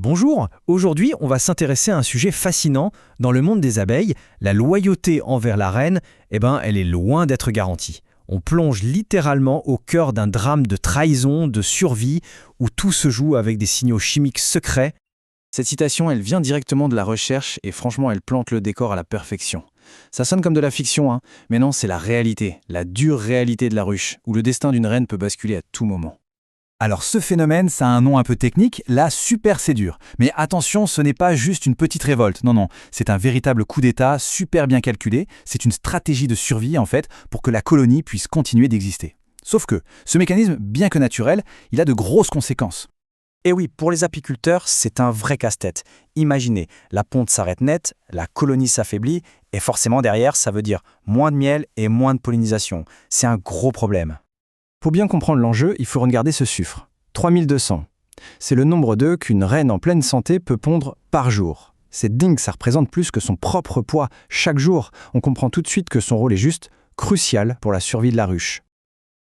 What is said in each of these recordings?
Bonjour, aujourd'hui on va s'intéresser à un sujet fascinant dans le monde des abeilles. La loyauté envers la reine, elle est loin d'être garantie. On plonge littéralement au cœur d'un drame de trahison, de survie, où tout se joue avec des signaux chimiques secrets. Cette citation, elle vient directement de la recherche et franchement, elle plante le décor à la perfection. Ça sonne comme de la fiction, mais non, c'est la réalité, la dure réalité de la ruche, où le destin d'une reine peut basculer à tout moment. Alors ce phénomène, ça a un nom un peu technique, la supercédure. Mais attention, ce n'est pas juste une petite révolte, non, c'est un véritable coup d'État super bien calculé, c'est une stratégie de survie en fait pour que la colonie puisse continuer d'exister. Sauf que ce mécanisme, bien que naturel, il a de grosses conséquences. Et oui, pour les apiculteurs, c'est un vrai casse-tête. Imaginez, la ponte s'arrête net, la colonie s'affaiblit, et forcément derrière, ça veut dire moins de miel et moins de pollinisation. C'est un gros problème. Pour bien comprendre l'enjeu, il faut regarder ce chiffre. 3200. C'est le nombre d'œufs qu'une reine en pleine santé peut pondre par jour. C'est dingue, ça représente plus que son propre poids. Chaque jour, on comprend tout de suite que son rôle est juste crucial pour la survie de la ruche.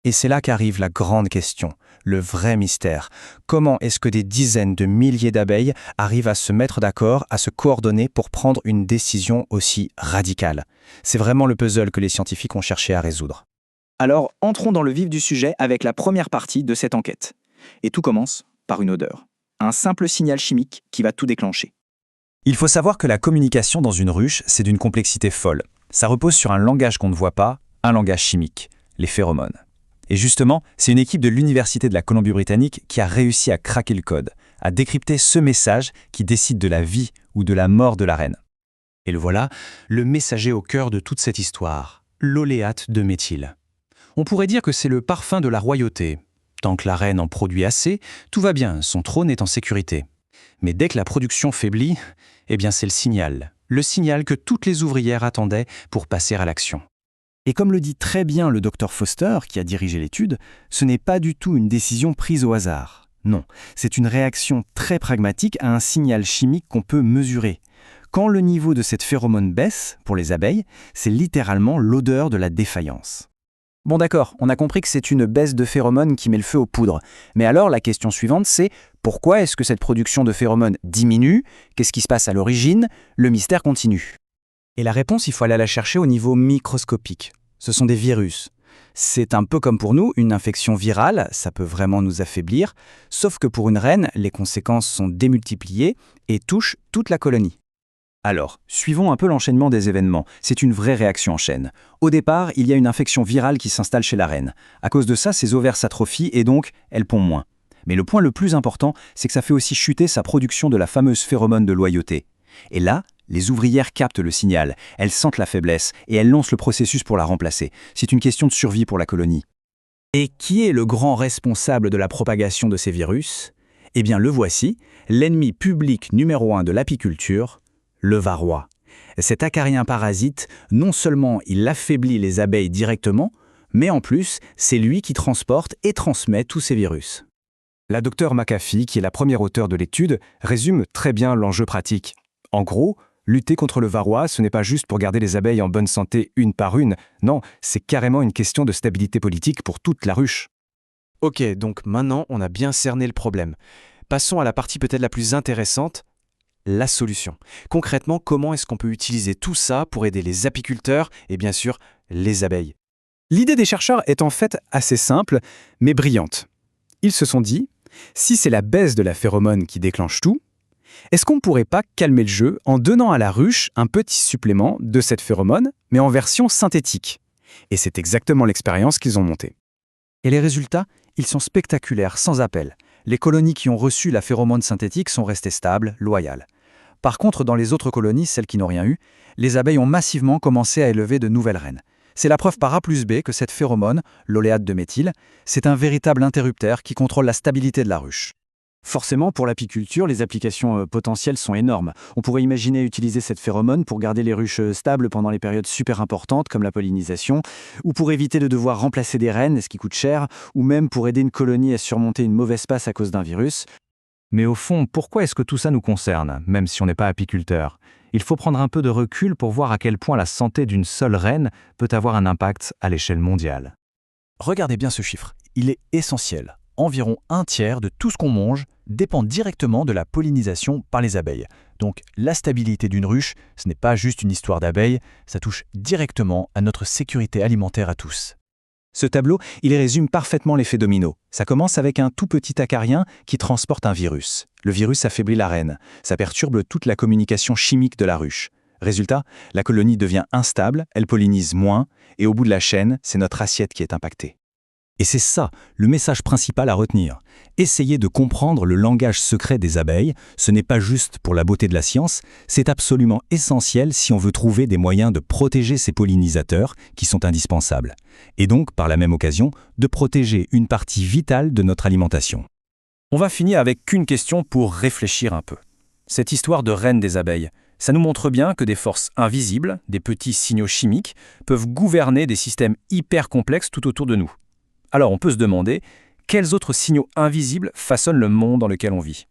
Et c'est là qu'arrive la grande question, le vrai mystère. Comment est-ce que des dizaines de milliers d'abeilles arrivent à se mettre d'accord, à se coordonner pour prendre une décision aussi radicale? C'est vraiment le puzzle que les scientifiques ont cherché à résoudre. Alors, entrons dans le vif du sujet avec la première partie de cette enquête. Et tout commence par une odeur. Un simple signal chimique qui va tout déclencher. Il faut savoir que la communication dans une ruche, c'est d'une complexité folle. Ça repose sur un langage qu'on ne voit pas, un langage chimique, les phéromones. Et justement, c'est une équipe de l'Université de la Colombie-Britannique qui a réussi à craquer le code, à décrypter ce message qui décide de la vie ou de la mort de la reine. Et le voilà, le messager au cœur de toute cette histoire, l'oléate de méthyle. On pourrait dire que c'est le parfum de la royauté. Tant que la reine en produit assez, tout va bien, son trône est en sécurité. Mais dès que la production faiblit, c'est le signal que toutes les ouvrières attendaient pour passer à l'action. Et comme le dit très bien le Dr Foster qui a dirigé l'étude, ce n'est pas du tout une décision prise au hasard. Non, c'est une réaction très pragmatique à un signal chimique qu'on peut mesurer. Quand le niveau de cette phéromone baisse, pour les abeilles, c'est littéralement l'odeur de la défaillance. Bon d'accord, on a compris que c'est une baisse de phéromones qui met le feu aux poudres. Mais alors la question suivante c'est, pourquoi est-ce que cette production de phéromones diminue? Qu'est-ce qui se passe à l'origine? Le mystère continue. Et la réponse, il faut aller la chercher au niveau microscopique. Ce sont des virus. C'est un peu comme pour nous, une infection virale, ça peut vraiment nous affaiblir, sauf que pour une reine, les conséquences sont démultipliées et touchent toute la colonie. Alors, suivons un peu l'enchaînement des événements. C'est une vraie réaction en chaîne. Au départ, il y a une infection virale qui s'installe chez la reine. À cause de ça, ses ovaires s'atrophient et donc, elle pond moins. Mais le point le plus important, c'est que ça fait aussi chuter sa production de la fameuse phéromone de loyauté. Et là, les ouvrières captent le signal, elles sentent la faiblesse et elles lancent le processus pour la remplacer. C'est une question de survie pour la colonie. Et qui est le grand responsable de la propagation de ces virus? Le voici, l'ennemi public numéro 1 de l'apiculture, le varroa. Cet acarien parasite, non seulement il affaiblit les abeilles directement, mais en plus, c'est lui qui transporte et transmet tous ces virus. La docteure McAfee, qui est la première auteure de l'étude, résume très bien l'enjeu pratique. En gros, lutter contre le varroa, ce n'est pas juste pour garder les abeilles en bonne santé une par une, non, c'est carrément une question de stabilité politique pour toute la ruche. Ok, donc maintenant on a bien cerné le problème. Passons à la partie peut-être la plus intéressante, la solution. Concrètement, comment est-ce qu'on peut utiliser tout ça pour aider les apiculteurs et bien sûr les abeilles? L'idée des chercheurs est en fait assez simple, mais brillante. Ils se sont dit, si c'est la baisse de la phéromone qui déclenche tout, est-ce qu'on ne pourrait pas calmer le jeu en donnant à la ruche un petit supplément de cette phéromone, mais en version synthétique? Et c'est exactement l'expérience qu'ils ont montée. Et les résultats, ils sont spectaculaires, sans appel. Les colonies qui ont reçu la phéromone synthétique sont restées stables, loyales. Par contre, dans les autres colonies, celles qui n'ont rien eu, les abeilles ont massivement commencé à élever de nouvelles reines. C'est la preuve par A plus B que cette phéromone, l'oléate de méthyle, c'est un véritable interrupteur qui contrôle la stabilité de la ruche. Forcément, pour l'apiculture, les applications potentielles sont énormes. On pourrait imaginer utiliser cette phéromone pour garder les ruches stables pendant les périodes super importantes comme la pollinisation, ou pour éviter de devoir remplacer des reines, ce qui coûte cher, ou même pour aider une colonie à surmonter une mauvaise passe à cause d'un virus. Mais au fond, pourquoi est-ce que tout ça nous concerne, même si on n'est pas apiculteur? Il faut prendre un peu de recul pour voir à quel point la santé d'une seule reine peut avoir un impact à l'échelle mondiale. Regardez bien ce chiffre, il est essentiel. environ un tiers de tout ce qu'on mange dépend directement de la pollinisation par les abeilles. Donc la stabilité d'une ruche, ce n'est pas juste une histoire d'abeilles, ça touche directement à notre sécurité alimentaire à tous. Ce tableau, il résume parfaitement l'effet domino. Ça commence avec un tout petit acarien qui transporte un virus. Le virus affaiblit la reine. Ça perturbe toute la communication chimique de la ruche. Résultat, la colonie devient instable, elle pollinise moins, et au bout de la chaîne, c'est notre assiette qui est impactée. Et c'est ça, le message principal à retenir. Essayez de comprendre le langage secret des abeilles, ce n'est pas juste pour la beauté de la science, c'est absolument essentiel si on veut trouver des moyens de protéger ces pollinisateurs qui sont indispensables. Et donc, par la même occasion, de protéger une partie vitale de notre alimentation. On va finir avec qu'une question pour réfléchir un peu. Cette histoire de reine des abeilles, ça nous montre bien que des forces invisibles, des petits signaux chimiques, peuvent gouverner des systèmes hyper complexes tout autour de nous. Alors on peut se demander, quels autres signaux invisibles façonnent le monde dans lequel on vit ?